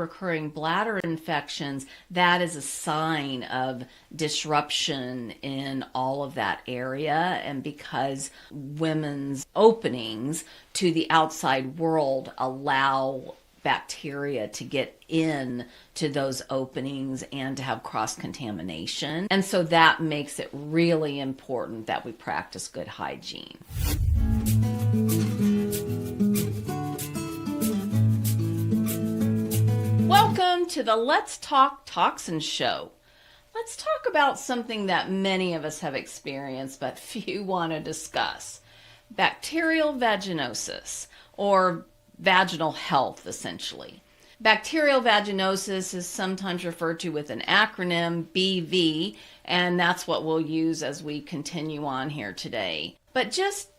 recurring bladder infections, that is a sign of disruption in all of that area. And because women's openings to the outside world allow bacteria to get in to those openings and to have cross-contamination. And so that makes it really important that we practice good hygiene. Welcome to the Let's Talk Toxins show. Let's talk about something that many of us have experienced but few want to discuss. Bacterial vaginosis, or vaginal health, essentially. Bacterial vaginosis is sometimes referred to with an acronym, BV, and that's what we'll use as we continue on here today. But just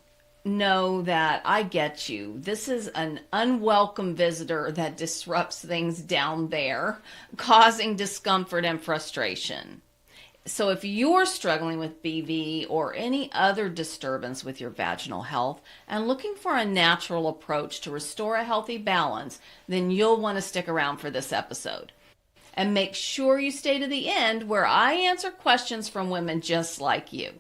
know that I get you. This is an unwelcome visitor that disrupts things down there, causing discomfort and frustration. So if you're struggling with BV or any other disturbance with your vaginal health and looking for a natural approach to restore a healthy balance, then you'll want to stick around for this episode. And make sure you stay to the end where I answer questions from women just like you.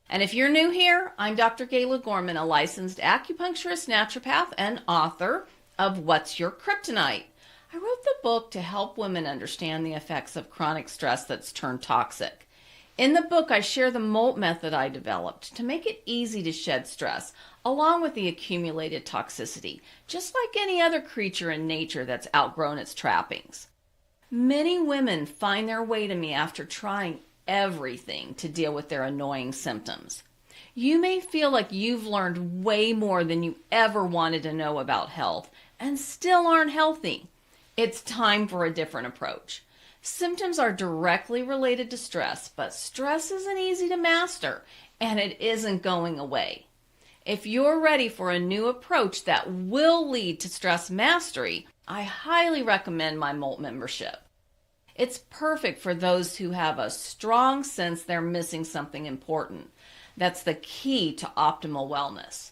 And if you're new here, I'm Dr. Gayla Gorman, a licensed acupuncturist, naturopath, and author of What's Your Kryptonite? I wrote the book to help women understand the effects of chronic stress that's turned toxic. In the book, I share the MOLT method I developed to make it easy to shed stress, along with the accumulated toxicity, just like any other creature in nature that's outgrown its trappings. Many women find their way to me after trying everything to deal with their annoying symptoms. You may feel like you've learned way more than you ever wanted to know about health and still aren't healthy. It's time for a different approach. Symptoms are directly related to stress, but stress isn't easy to master, and it isn't going away. If you're ready for a new approach that will lead to stress mastery, I highly recommend my MOLT membership. It's perfect for those who have a strong sense they're missing something important. That's the key to optimal wellness.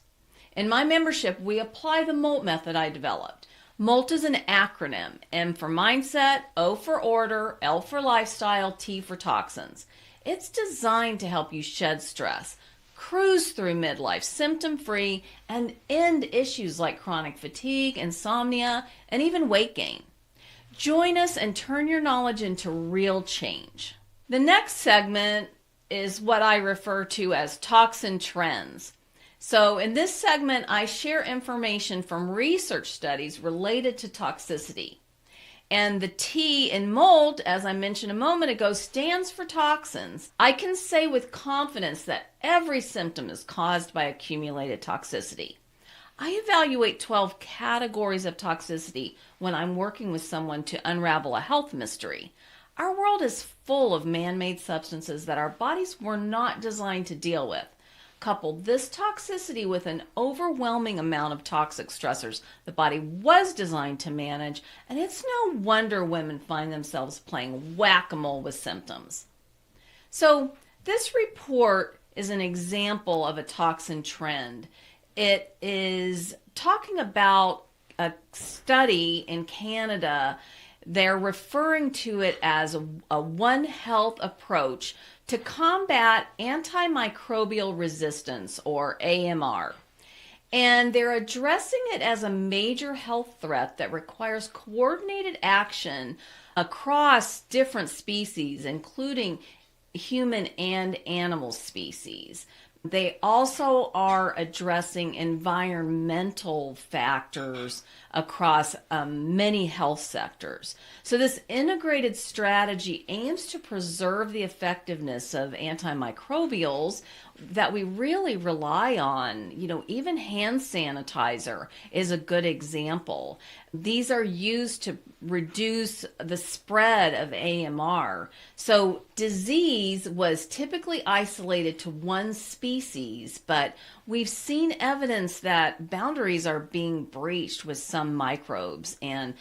In my membership, we apply the MOLT method I developed. MOLT is an acronym: M for mindset, O for order, L for lifestyle, T for toxins. It's designed to help you shed stress, cruise through midlife symptom-free, and end issues like chronic fatigue, insomnia, and even weight gain. Join us and turn your knowledge into real change. The next segment is what I refer to as toxin trends. So in this segment, I share information from research studies related to toxicity. And the T in MOLT, as I mentioned a moment ago, stands for toxins. I can say with confidence that every symptom is caused by accumulated toxicity. I evaluate 12 categories of toxicity when I'm working with someone to unravel a health mystery. Our world is full of man-made substances that our bodies were not designed to deal with. Couple this toxicity with an overwhelming amount of toxic stressors the body was designed to manage, and it's no wonder women find themselves playing whack-a-mole with symptoms. So this report is an example of a toxin trend. It is talking about a study in Canada. They're referring to it as a One Health approach to combat antimicrobial resistance, or AMR. And they're addressing it as a major health threat that requires coordinated action across different species, including human and animal species. They also are addressing environmental factors across many health sectors. So this integrated strategy aims to preserve the effectiveness of antimicrobials that we really rely on. Even hand sanitizer is a good example. These are used to reduce the spread of AMR. So disease was typically isolated to one species, but we've seen evidence that boundaries are being breached with some microbes, and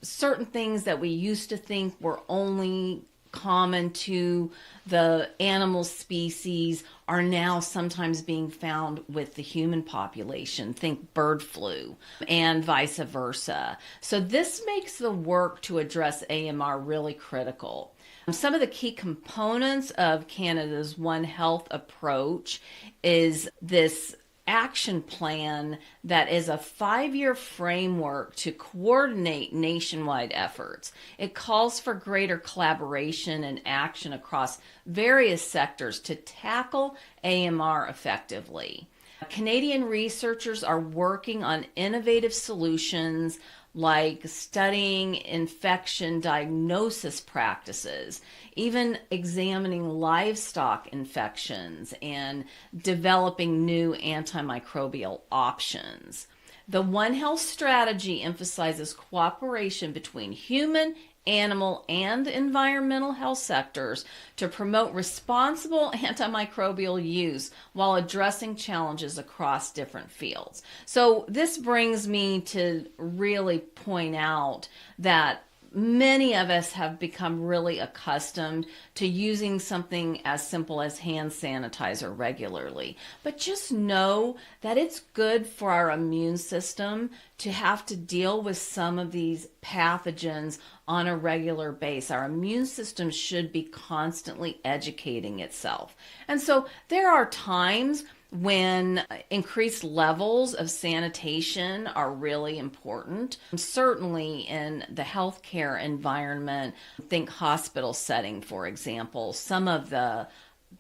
certain things that we used to think were only common to the animal species are now sometimes being found with the human population. Think bird flu and vice versa. So this makes the work to address AMR really critical. Some of the key components of Canada's One Health approach is this action plan that is a 5-year framework to coordinate nationwide efforts. It calls for greater collaboration and action across various sectors to tackle AMR effectively. Canadian researchers are working on innovative solutions like studying infection diagnosis practices, even examining livestock infections and developing new antimicrobial options. The One Health strategy emphasizes cooperation between human, animal, and environmental health sectors to promote responsible antimicrobial use while addressing challenges across different fields. So this brings me to really point out that many of us have become really accustomed to using something as simple as hand sanitizer regularly. But just know that it's good for our immune system to have to deal with some of these pathogens on a regular basis. Our immune system should be constantly educating itself. And so there are times when increased levels of sanitation are really important. Certainly in the healthcare environment, think hospital setting, for example, some of the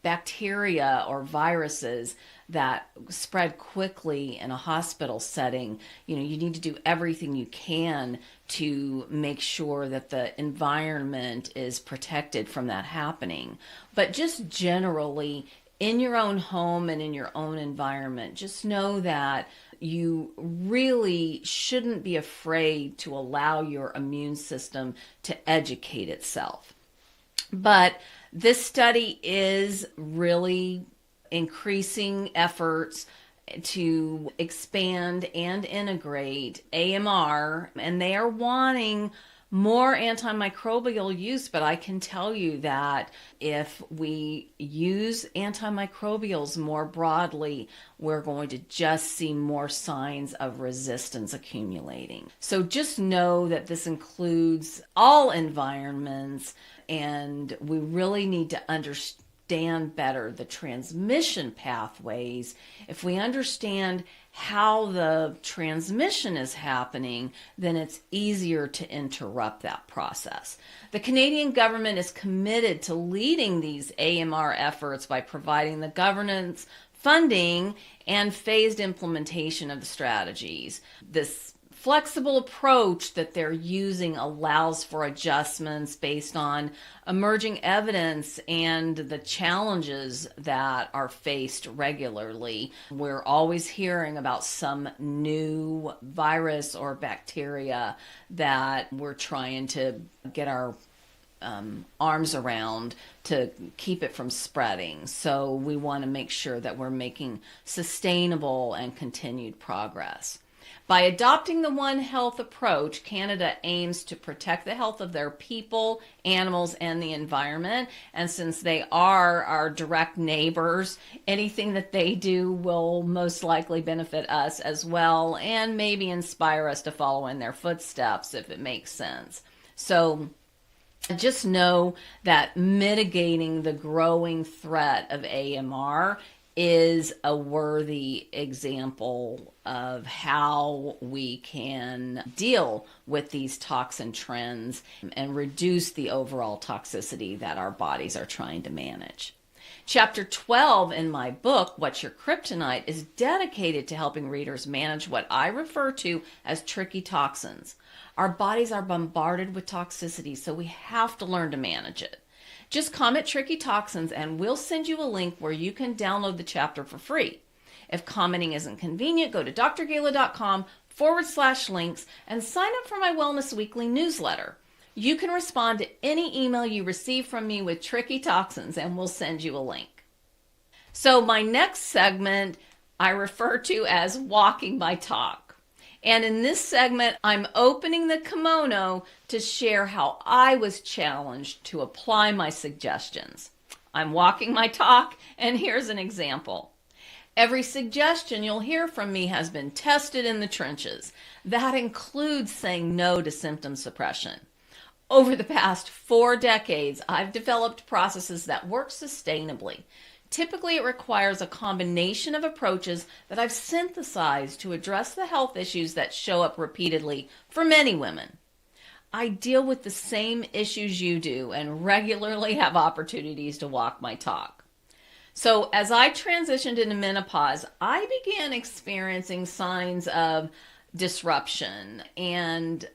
bacteria or viruses that spread quickly in a hospital setting, you need to do everything you can to make sure that the environment is protected from that happening. But just generally, in your own home and in your own environment, just know that you really shouldn't be afraid to allow your immune system to educate itself. But this study is really increasing efforts to expand and integrate AMR, and they are wanting more antimicrobial use, but I can tell you that if we use antimicrobials more broadly, we're going to just see more signs of resistance accumulating. So just know that this includes all environments, and we really need to understand better the transmission pathways. If we understand how the transmission is happening, then it's easier to interrupt that process. The Canadian government is committed to leading these AMR efforts by providing the governance, funding, and phased implementation of the strategies. This flexible approach that they're using allows for adjustments based on emerging evidence and the challenges that are faced regularly. We're always hearing about some new virus or bacteria that we're trying to get our arms around to keep it from spreading. So we want to make sure that we're making sustainable and continued progress. By adopting the One Health approach, Canada aims to protect the health of their people, animals, and the environment. And since they are our direct neighbors, anything that they do will most likely benefit us as well, and maybe inspire us to follow in their footsteps if it makes sense. So just know that mitigating the growing threat of AMR is a worthy example of how we can deal with these toxin trends and reduce the overall toxicity that our bodies are trying to manage. Chapter 12 in my book, What's Your Kryptonite, is dedicated to helping readers manage what I refer to as tricky toxins. Our bodies are bombarded with toxicity, so we have to learn to manage it. Just comment tricky toxins and we'll send you a link where you can download the chapter for free. If commenting isn't convenient, go to drgala.com/links and sign up for my Wellness Weekly newsletter. You can respond to any email you receive from me with tricky toxins and we'll send you a link. So my next segment I refer to as walking my talk. And in this segment, I'm opening the kimono to share how I was challenged to apply my suggestions. I'm walking my talk, and here's an example. Every suggestion you'll hear from me has been tested in the trenches. That includes saying no to symptom suppression. Over the past 4 decades, I've developed processes that work sustainably. Typically, it requires a combination of approaches that I've synthesized to address the health issues that show up repeatedly for many women. I deal with the same issues you do and regularly have opportunities to walk my talk. So as I transitioned into menopause, I began experiencing signs of disruption, and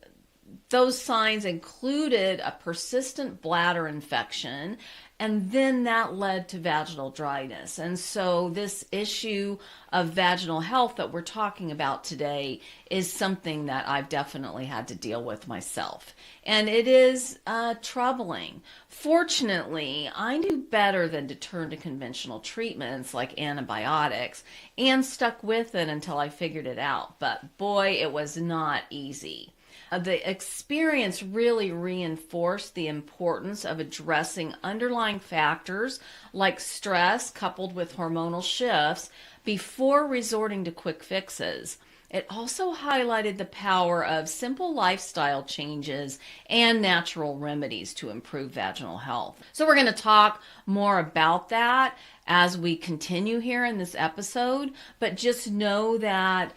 those signs included a persistent bladder infection, and then that led to vaginal dryness. And so this issue of vaginal health that we're talking about today is something that I've definitely had to deal with myself. And it is troubling. Fortunately, I knew better than to turn to conventional treatments like antibiotics and stuck with it until I figured it out. But boy, it was not easy. The experience really reinforced the importance of addressing underlying factors like stress coupled with hormonal shifts before resorting to quick fixes. It also highlighted the power of simple lifestyle changes and natural remedies to improve vaginal health. So we're going to talk more about that as we continue here in this episode, but just know that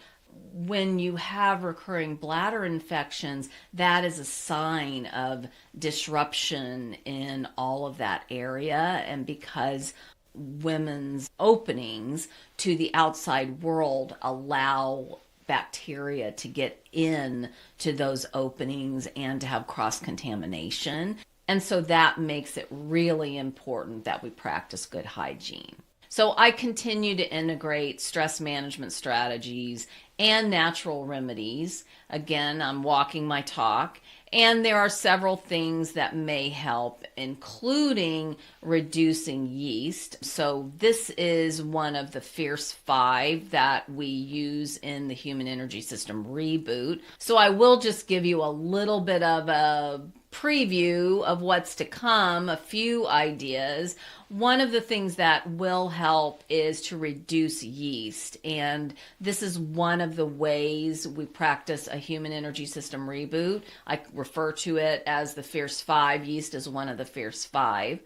when you have recurring bladder infections, that is a sign of disruption in all of that area. And because women's openings to the outside world allow bacteria to get in to those openings and to have cross-contamination. And so that makes it really important that we practice good hygiene. So I continue to integrate stress management strategies and natural remedies. Again, I'm walking my talk. And there are several things that may help, including reducing yeast. So this is one of the Fierce 5 that we use in the Human Energy System Reboot. So I will just give you a little bit of a preview of what's to come, a few ideas. One of the things that will help is to reduce yeast, and this is one of the ways we practice a human energy system reboot. I refer to it as the Fierce 5. Yeast is one of the Fierce 5.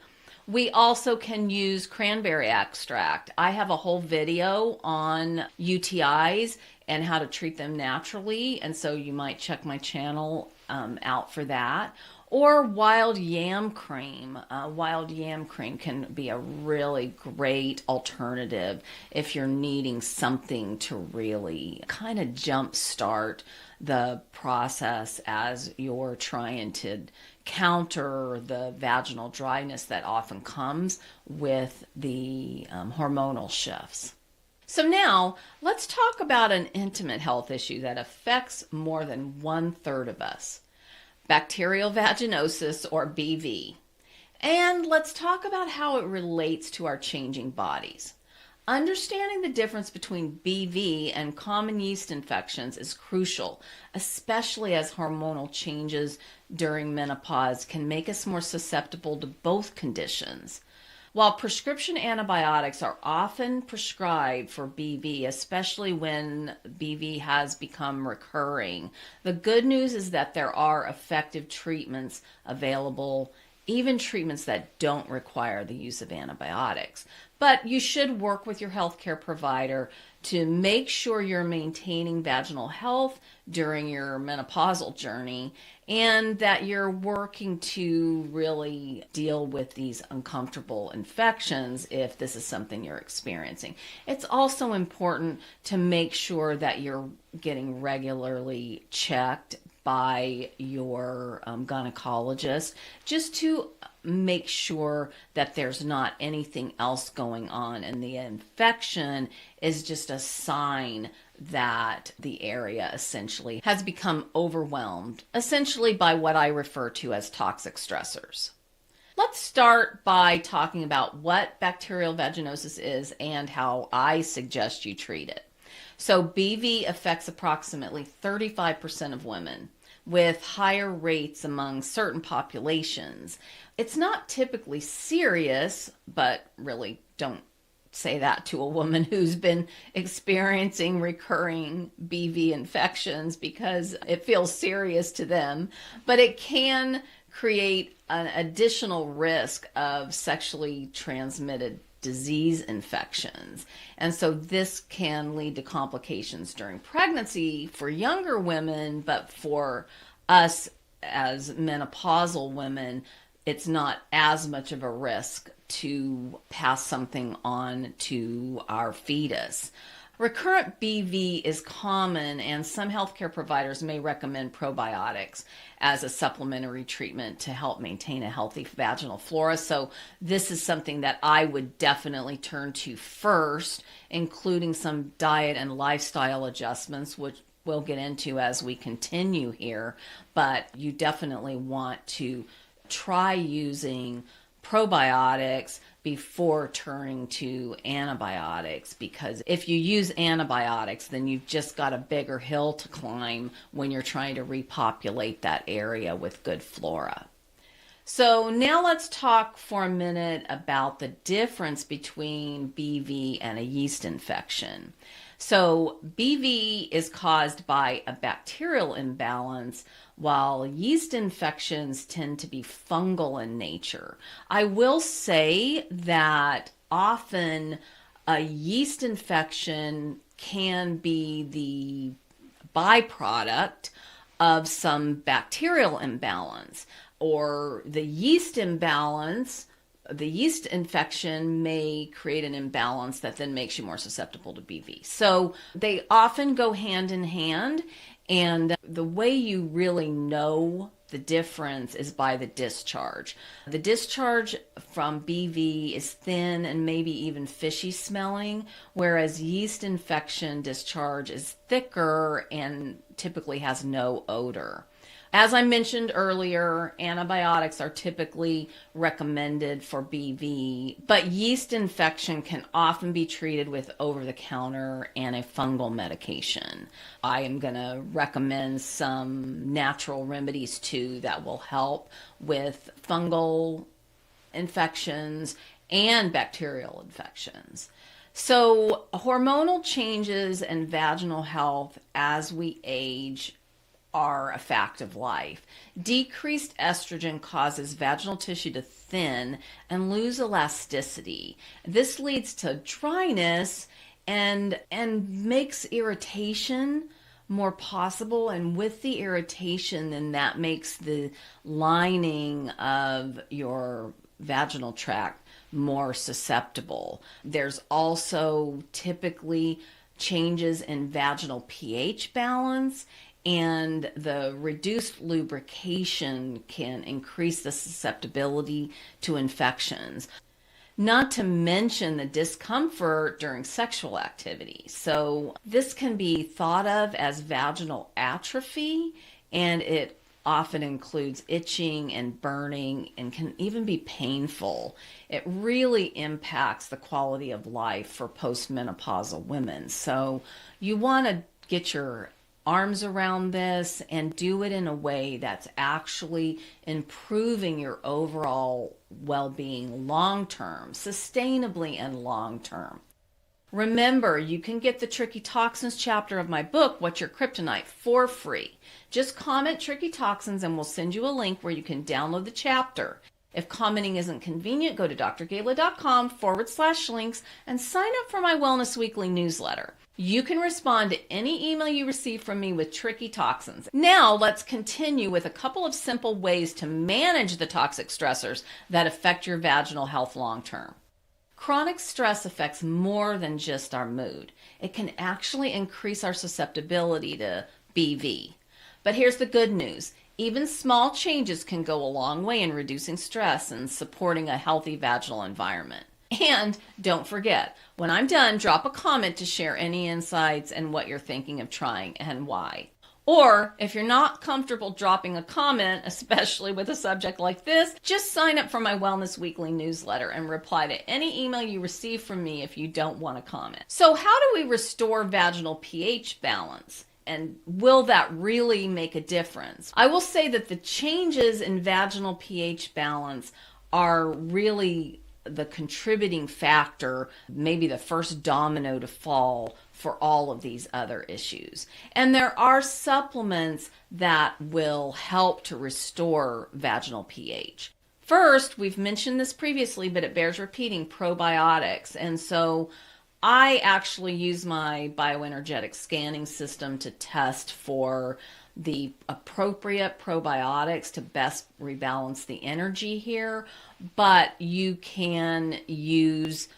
We also can use cranberry extract. I have a whole video on UTIs and how to treat them naturally, and so you might check my channel out for that. Or wild yam cream. Wild yam cream can be a really great alternative if you're needing something to really kind of jumpstart the process as you're trying to counter the vaginal dryness that often comes with the hormonal shifts. So now let's talk about an intimate health issue that affects more than 1/3 of us. Bacterial vaginosis, or BV. And let's talk about how it relates to our changing bodies. Understanding the difference between BV and common yeast infections is crucial, especially as hormonal changes during menopause can make us more susceptible to both conditions. While prescription antibiotics are often prescribed for BV, especially when BV has become recurring, the good news is that there are effective treatments available, even treatments that don't require the use of antibiotics. But you should work with your healthcare provider to make sure you're maintaining vaginal health during your menopausal journey and that you're working to really deal with these uncomfortable infections if this is something you're experiencing. It's also important to make sure that you're getting regularly checked by your gynecologist just to make sure that there's not anything else going on, and the infection is just a sign that the area essentially has become overwhelmed, essentially by what I refer to as toxic stressors. Let's start by talking about what bacterial vaginosis is and how I suggest you treat it. So BV affects approximately 35% of women, with higher rates among certain populations. It's not typically serious, but really don't say that to a woman who's been experiencing recurring BV infections, because it feels serious to them, but it can create an additional risk of sexually transmitted disease infections. And so this can lead to complications during pregnancy for younger women, but for us as menopausal women, it's not as much of a risk to pass something on to our fetus. Recurrent BV is common, and some healthcare providers may recommend probiotics as a supplementary treatment to help maintain a healthy vaginal flora. So this is something that I would definitely turn to first, including some diet and lifestyle adjustments, which we'll get into as we continue here. But you definitely want to try using probiotics before turning to antibiotics, because if you use antibiotics, then you've just got a bigger hill to climb when you're trying to repopulate that area with good flora. So now let's talk for a minute about the difference between BV and a yeast infection. So BV is caused by a bacterial imbalance, while yeast infections tend to be fungal in nature. I will say that often a yeast infection can be the byproduct of some bacterial imbalance, or the yeast imbalance. The yeast infection may create an imbalance that then makes you more susceptible to BV. So they often go hand in hand, and the way you really know the difference is by the discharge. The discharge from BV is thin and maybe even fishy smelling, whereas yeast infection discharge is thicker and typically has no odor. As I mentioned earlier, antibiotics are typically recommended for BV, but yeast infection can often be treated with over-the-counter antifungal medication. I am going to recommend some natural remedies too that will help with fungal infections and bacterial infections. So hormonal changes and vaginal health as we age are a fact of life. Decreased estrogen causes vaginal tissue to thin and lose elasticity. This leads to dryness and makes irritation more possible, and with the irritation, then that makes the lining of your vaginal tract more susceptible. There's also typically changes in vaginal pH balance, and the reduced lubrication can increase the susceptibility to infections. Not to mention the discomfort during sexual activity. So this can be thought of as vaginal atrophy, and it often includes itching and burning and can even be painful. It really impacts the quality of life for postmenopausal women. So you want to get your arms around this and do it in a way that's actually improving your overall well-being long-term, sustainably and long-term. Remember, you can get the Tricky Toxins chapter of my book, What's Your Kryptonite, for free. Just comment Tricky Toxins and we'll send you a link where you can download the chapter. If commenting isn't convenient, go to drgayla.com/links and sign up for my Wellness Weekly newsletter. You can respond to any email you receive from me with Tricky Toxins. Now let's continue with a couple of simple ways to manage the toxic stressors that affect your vaginal health long term. Chronic stress affects more than just our mood. It can actually increase our susceptibility to BV. But here's the good news. Even small changes can go a long way in reducing stress and supporting a healthy vaginal environment. And don't forget, when I'm done, drop a comment to share any insights and what you're thinking of trying and why. Or if you're not comfortable dropping a comment, especially with a subject like this, just sign up for my Wellness Weekly newsletter and reply to any email you receive from me if you don't want to comment. So how do we restore vaginal pH balance? And will that really make a difference? I will say that the changes in vaginal pH balance are really the contributing factor, maybe the first domino to fall for all of these other issues. And there are supplements that will help to restore vaginal pH. First, we've mentioned this previously, but it bears repeating, probiotics. And so I actually use my bioenergetic scanning system to test for the appropriate probiotics to best rebalance the energy here, but you can use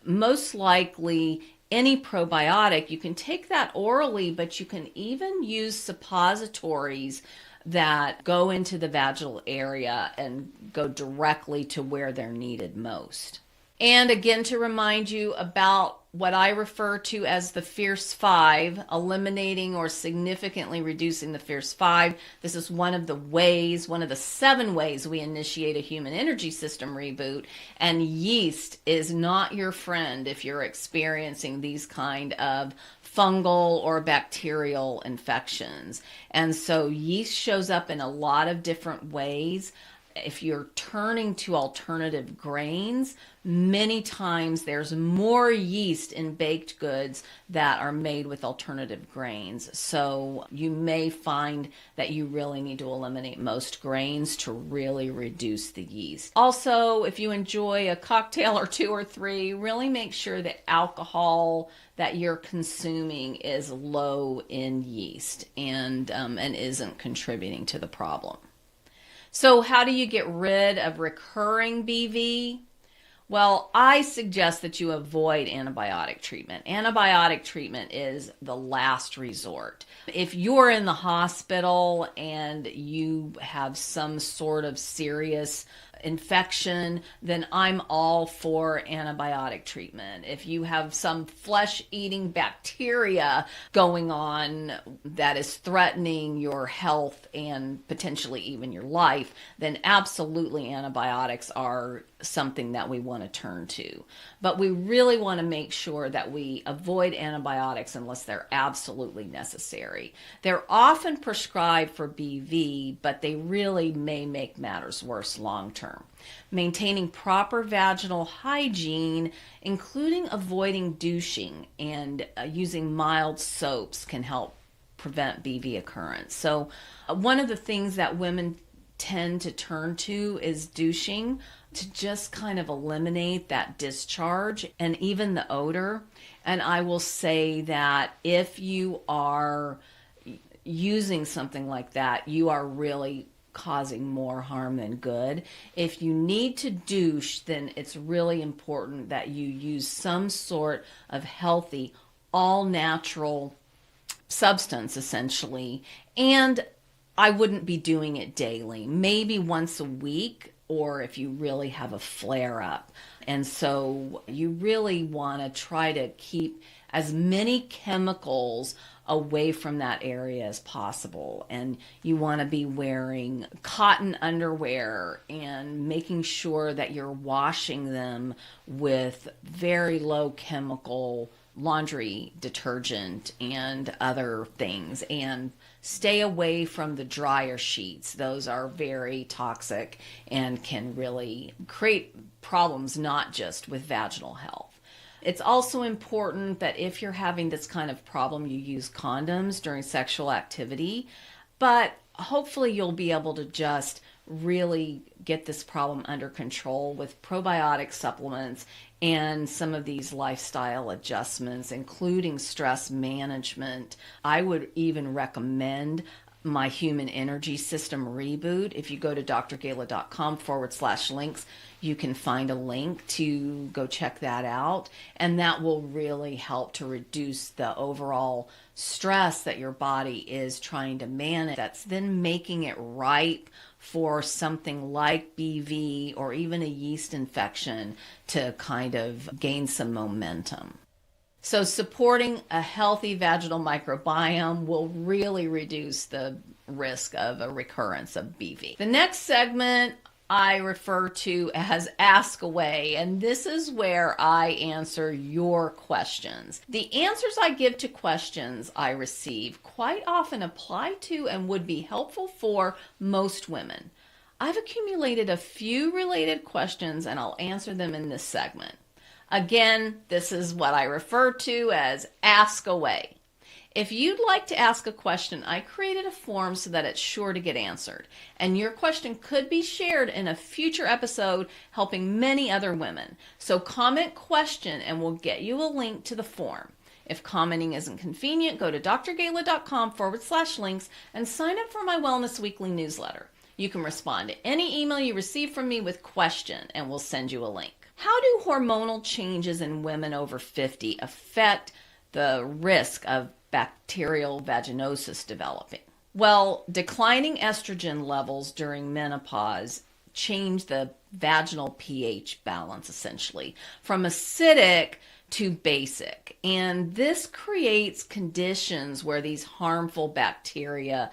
most likely any probiotic. You can take that orally, but you can even use suppositories that go into the vaginal area and go directly to where they're needed most. And again, to remind you about what I refer to as the Fierce 5, eliminating or significantly reducing the Fierce 5. This is one of the 7 ways we initiate a human energy system reboot. And yeast is not your friend if you're experiencing these kind of fungal or bacterial infections. And so yeast shows up in a lot of different ways. If you're turning to alternative grains, many times there's more yeast in baked goods that are made with alternative grains. So you may find that you really need to eliminate most grains to really reduce the yeast. Also, if you enjoy a cocktail or 2 or 3, really make sure the alcohol that you're consuming is low in yeast and isn't contributing to the problem. So how do you get rid of recurring BV? Well, I suggest that you avoid antibiotic treatment. Antibiotic treatment is the last resort. If you're in the hospital and you have some sort of serious infection, then I'm all for antibiotic treatment. If you have some flesh-eating bacteria going on that is threatening your health and potentially even your life, then absolutely antibiotics are something that we want to turn to. But we really want to make sure that we avoid antibiotics unless they're absolutely necessary. They're often prescribed for BV, but they really may make matters worse long term. Maintaining proper vaginal hygiene, including avoiding douching and using mild soaps, can help prevent BV occurrence. So one of the things that women tend to turn to is douching to just kind of eliminate that discharge and even the odor. And I will say that if you are using something like that, you are really causing more harm than good. If you need to douche, then it's really important that you use some sort of healthy, all natural substance essentially. And I wouldn't be doing it daily, maybe once a week, or if you really have a flare up. And so you really want to try to keep as many chemicals away from that area as possible. And you want to be wearing cotton underwear and making sure that you're washing them with very low chemical laundry detergent and other things. And stay away from the dryer sheets. Those are very toxic and can really create problems, not just with vaginal health. It's also important that if you're having this kind of problem, you use condoms during sexual activity, but hopefully you'll be able to just really get this problem under control with probiotic supplements and some of these lifestyle adjustments, including stress management. I would even recommend my human energy system reboot. If you go to drgala.com/links, you can find a link to go check that out. And that will really help to reduce the overall stress that your body is trying to manage. That's then making it ripe for something like BV or even a yeast infection to kind of gain some momentum. So supporting a healthy vaginal microbiome will really reduce the risk of a recurrence of BV. The next segment I refer to as Ask Away, and this is where I answer your questions. The answers I give to questions I receive quite often apply to and would be helpful for most women. I've accumulated a few related questions and I'll answer them in this segment. Again, this is what I refer to as Ask Away. If you'd like to ask a question, I created a form so that it's sure to get answered. And your question could be shared in a future episode helping many other women. So comment question and we'll get you a link to the form. If commenting isn't convenient, go to drgayla.com/links and sign up for my Wellness Weekly newsletter. You can respond to any email you receive from me with question and we'll send you a link. How do hormonal changes in women over 50 affect the risk of bacterial vaginosis developing? Well, declining estrogen levels during menopause change the vaginal pH balance essentially from acidic to basic. And this creates conditions where these harmful bacteria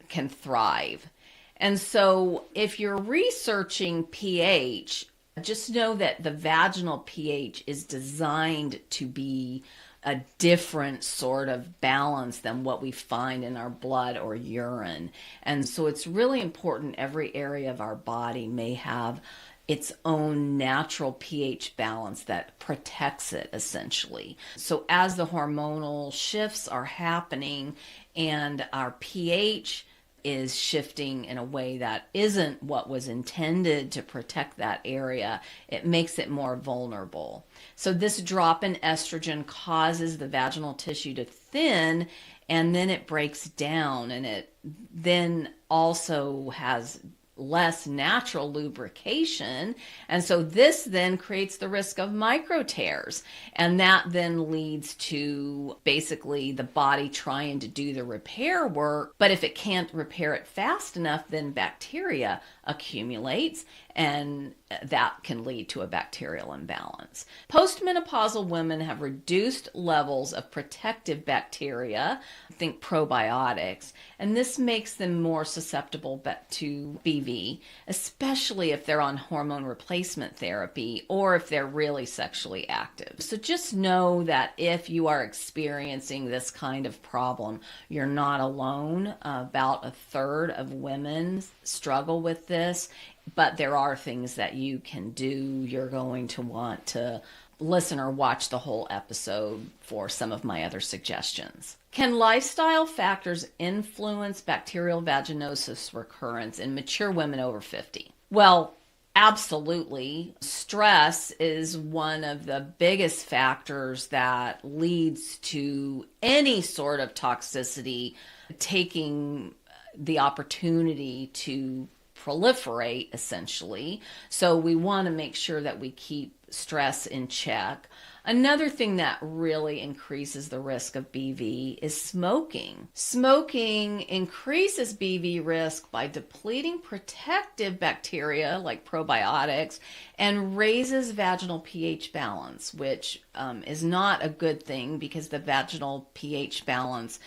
can thrive. And so if you're researching pH, just know that the vaginal pH is designed to be a different sort of balance than what we find in our blood or urine. And so it's really important every area of our body may have its own natural pH balance that protects it essentially. So as the hormonal shifts are happening and our pH is shifting in a way that isn't what was intended to protect that area, it makes it more vulnerable. So this drop in estrogen causes the vaginal tissue to thin, and then it breaks down, and it then also has less natural lubrication. And so this then creates the risk of micro tears. And that then leads to basically the body trying to do the repair work. But if it can't repair it fast enough, then bacteria accumulates and that can lead to a bacterial imbalance. Postmenopausal women have reduced levels of protective bacteria, think probiotics, and this makes them more susceptible to BV, especially if they're on hormone replacement therapy or if they're really sexually active. So just know that if you are experiencing this kind of problem, you're not alone. About a third of women struggle with this, but there are things that you can do. You're going to want to listen or watch the whole episode for some of my other suggestions. Can lifestyle factors influence bacterial vaginosis recurrence in mature women over 50? Well, absolutely. Stress is one of the biggest factors that leads to any sort of toxicity taking the opportunity to proliferate essentially. So we want to make sure that we keep stress in check. Another thing that really increases the risk of BV is smoking. Smoking increases BV risk by depleting protective bacteria like probiotics and raises vaginal pH balance, which is not a good thing because the vaginal pH balance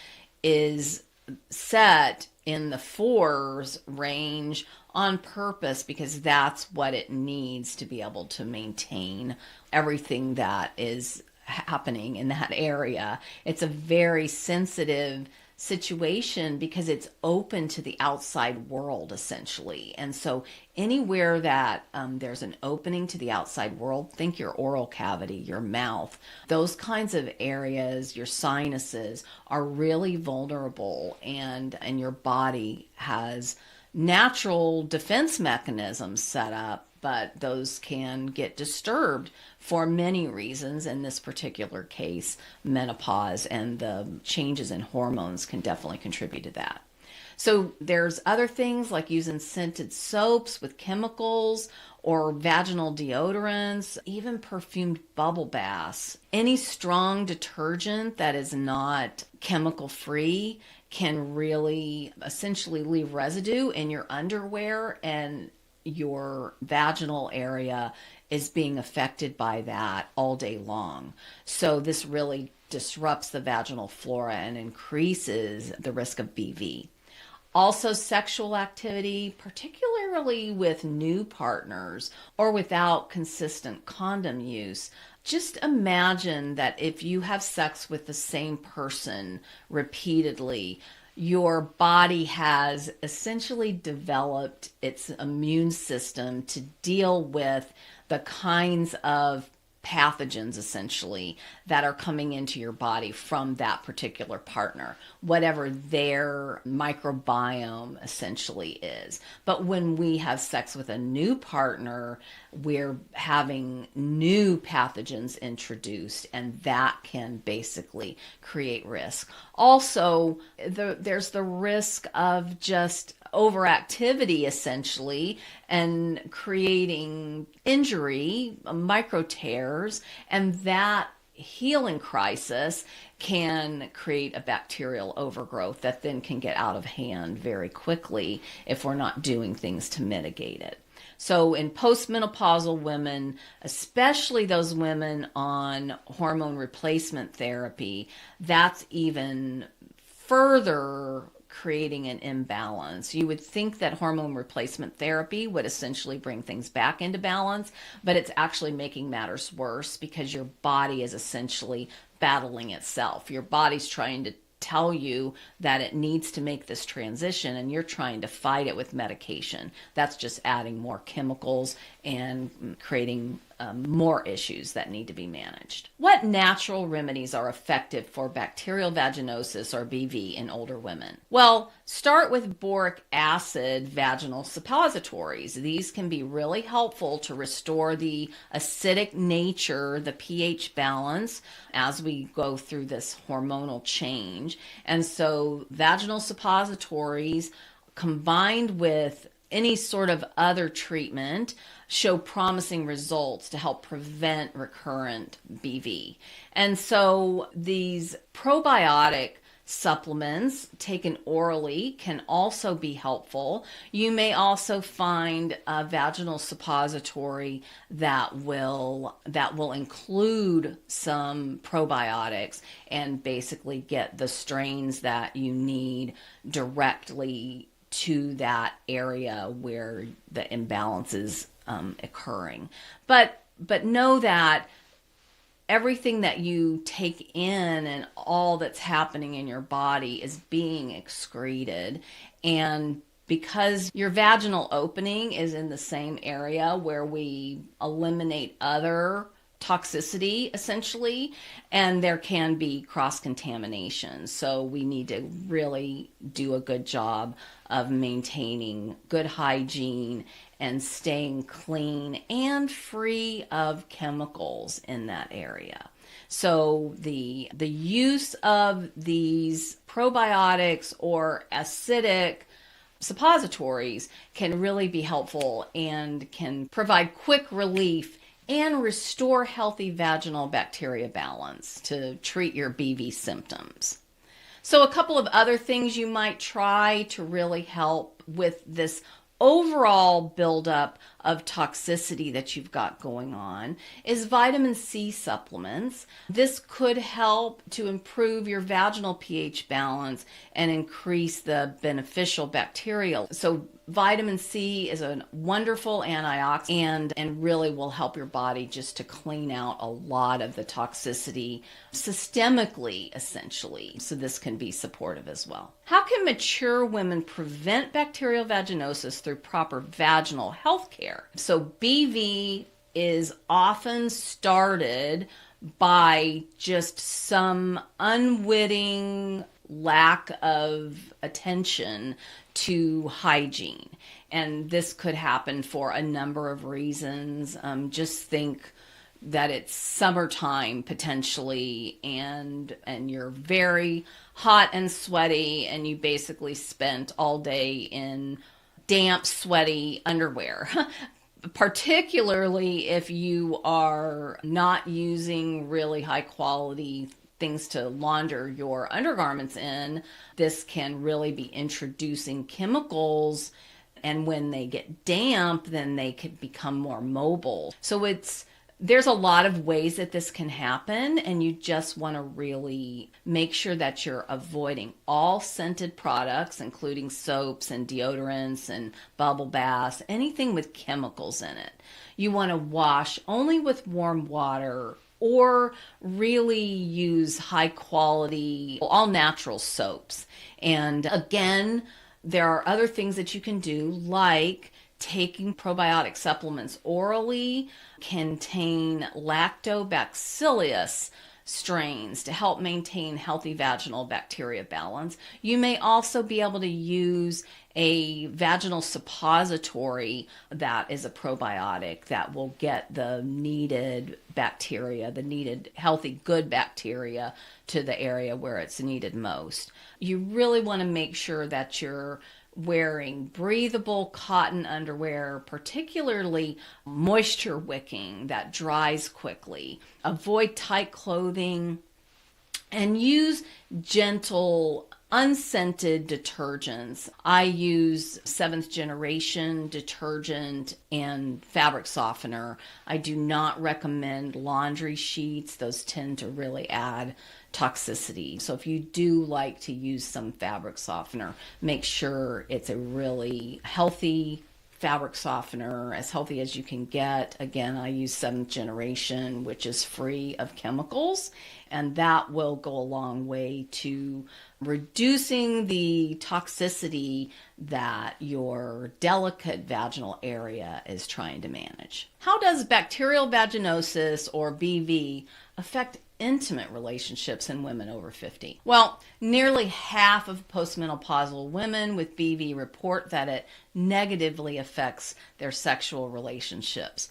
is set in the 4s range on purpose because that's what it needs to be able to maintain everything that is happening in that area. It's a very sensitive situation because it's open to the outside world essentially. And so anywhere that there's an opening to the outside world, think your oral cavity, your mouth, those kinds of areas, your sinuses are really vulnerable, and your body has natural defense mechanisms set up, but those can get disturbed for many reasons. In this particular case, menopause and the changes in hormones can definitely contribute to that. So there's other things like using scented soaps with chemicals or vaginal deodorants, even perfumed bubble baths. Any strong detergent that is not chemical free can really essentially leave residue in your underwear and your vaginal area is being affected by that all day long. So this really disrupts the vaginal flora and increases the risk of BV. Also, sexual activity, particularly with new partners or without consistent condom use. Just imagine that if you have sex with the same person repeatedly, your body has essentially developed its immune system to deal with the kinds of pathogens essentially that are coming into your body from that particular partner, whatever their microbiome essentially is. But when we have sex with a new partner, we're having new pathogens introduced, and that can basically create risk. Also, there's the risk of just overactivity essentially and creating injury, micro tears, and that healing crisis can create a bacterial overgrowth that then can get out of hand very quickly if we're not doing things to mitigate it. So in postmenopausal women, especially those women on hormone replacement therapy, that's even further creating an imbalance. You would think that hormone replacement therapy would essentially bring things back into balance, but it's actually making matters worse because your body is essentially battling itself. Your body's trying to tell you that it needs to make this transition, and you're trying to fight it with medication. That's just adding more chemicals and creating more issues that need to be managed. What natural remedies are effective for bacterial vaginosis or BV in older women? Well, start with boric acid vaginal suppositories. These can be really helpful to restore the acidic nature, the pH balance, as we go through this hormonal change. And so vaginal suppositories combined with any sort of other treatment show promising results to help prevent recurrent BV. And so these probiotic supplements taken orally can also be helpful. You may also find a vaginal suppository that will include some probiotics and basically get the strains that you need directly to that area where the imbalance is occurring. But know that everything that you take in and all that's happening in your body is being excreted. And because your vaginal opening is in the same area where we eliminate other toxicity essentially, and there can be cross-contamination. So we need to really do a good job of maintaining good hygiene and staying clean and free of chemicals in that area. So the use of these probiotics or acidic suppositories can really be helpful and can provide quick relief and restore healthy vaginal bacteria balance to treat your BV symptoms. So a couple of other things you might try to really help with this overall buildup of toxicity that you've got going on is vitamin C supplements. This could help to improve your vaginal pH balance and increase the beneficial bacterial. So vitamin C is a wonderful antioxidant and really will help your body just to clean out a lot of the toxicity systemically, essentially. So this can be supportive as well. How can mature women prevent bacterial vaginosis through proper vaginal health care? So BV is often started by just some unwitting lack of attention to hygiene. And this could happen for a number of reasons. Just think that it's summertime potentially, and you're very hot and sweaty, and you basically spent all day in damp, sweaty underwear. Particularly if you are not using really high quality things to launder your undergarments in, this can really be introducing chemicals And when they get damp, then they could become more mobile. So there's a lot of ways that this can happen, and you just want to really make sure that you're avoiding all scented products, including soaps and deodorants and bubble baths, anything with chemicals in it. You want to wash only with warm water, or really use high quality, all natural soaps. And again, there are other things that you can do, like taking probiotic supplements orally, contain lactobacillus strains to help maintain healthy vaginal bacteria balance. You may also be able to use a vaginal suppository that is a probiotic that will get the needed bacteria, the needed healthy, good bacteria to the area where it's needed most. You really want to make sure that you're wearing breathable cotton underwear, particularly moisture wicking that dries quickly. Avoid tight clothing and use gentle, unscented detergents. I use 7th generation detergent and fabric softener. I do not recommend laundry sheets. Those tend to really add toxicity. So if you do like to use some fabric softener, make sure it's a really healthy fabric softener, as healthy as you can get. Again, I use 7th generation, which is free of chemicals, and that will go a long way to reducing the toxicity that your delicate vaginal area is trying to manage. How does bacterial vaginosis, or BV, affect intimate relationships in women over 50? Well, nearly half of postmenopausal women with BV report that it negatively affects their sexual relationships.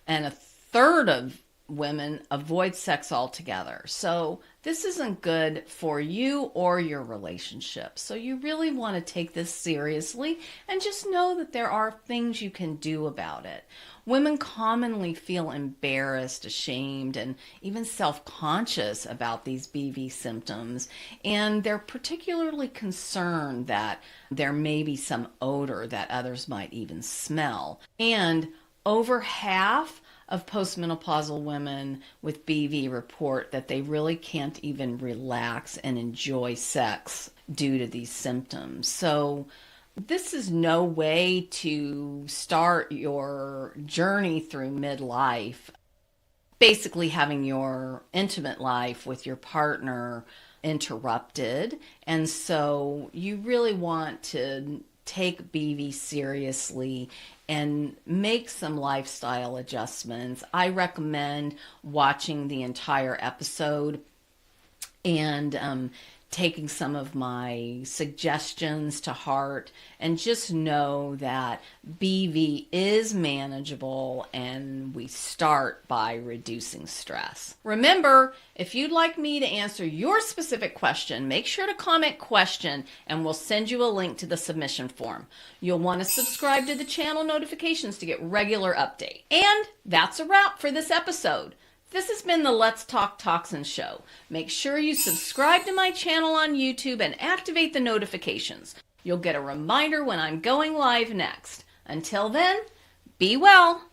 And a third of women avoid sex altogether. So this isn't good for you or your relationship. So you really want to take this seriously and just know that there are things you can do about it. Women commonly feel embarrassed, ashamed, and even self-conscious about these BV symptoms, and they're particularly concerned that there may be some odor that others might even smell. And over half of postmenopausal women with BV report that they really can't even relax and enjoy sex due to these symptoms. So this is no way to start your journey through midlife, basically having your intimate life with your partner interrupted. And so you really want to take BV seriously and make some lifestyle adjustments. I recommend watching the entire episode and taking some of my suggestions to heart, and just know that BV is manageable, and we start by reducing stress. Remember, if you'd like me to answer your specific question, make sure to comment question and we'll send you a link to the submission form. You'll want to subscribe to the channel notifications to get regular update. And that's a wrap for this episode. This has been the Let's Talk Toxins show. Make sure you subscribe to my channel on YouTube and activate the notifications. You'll get a reminder when I'm going live next. Until then, be well.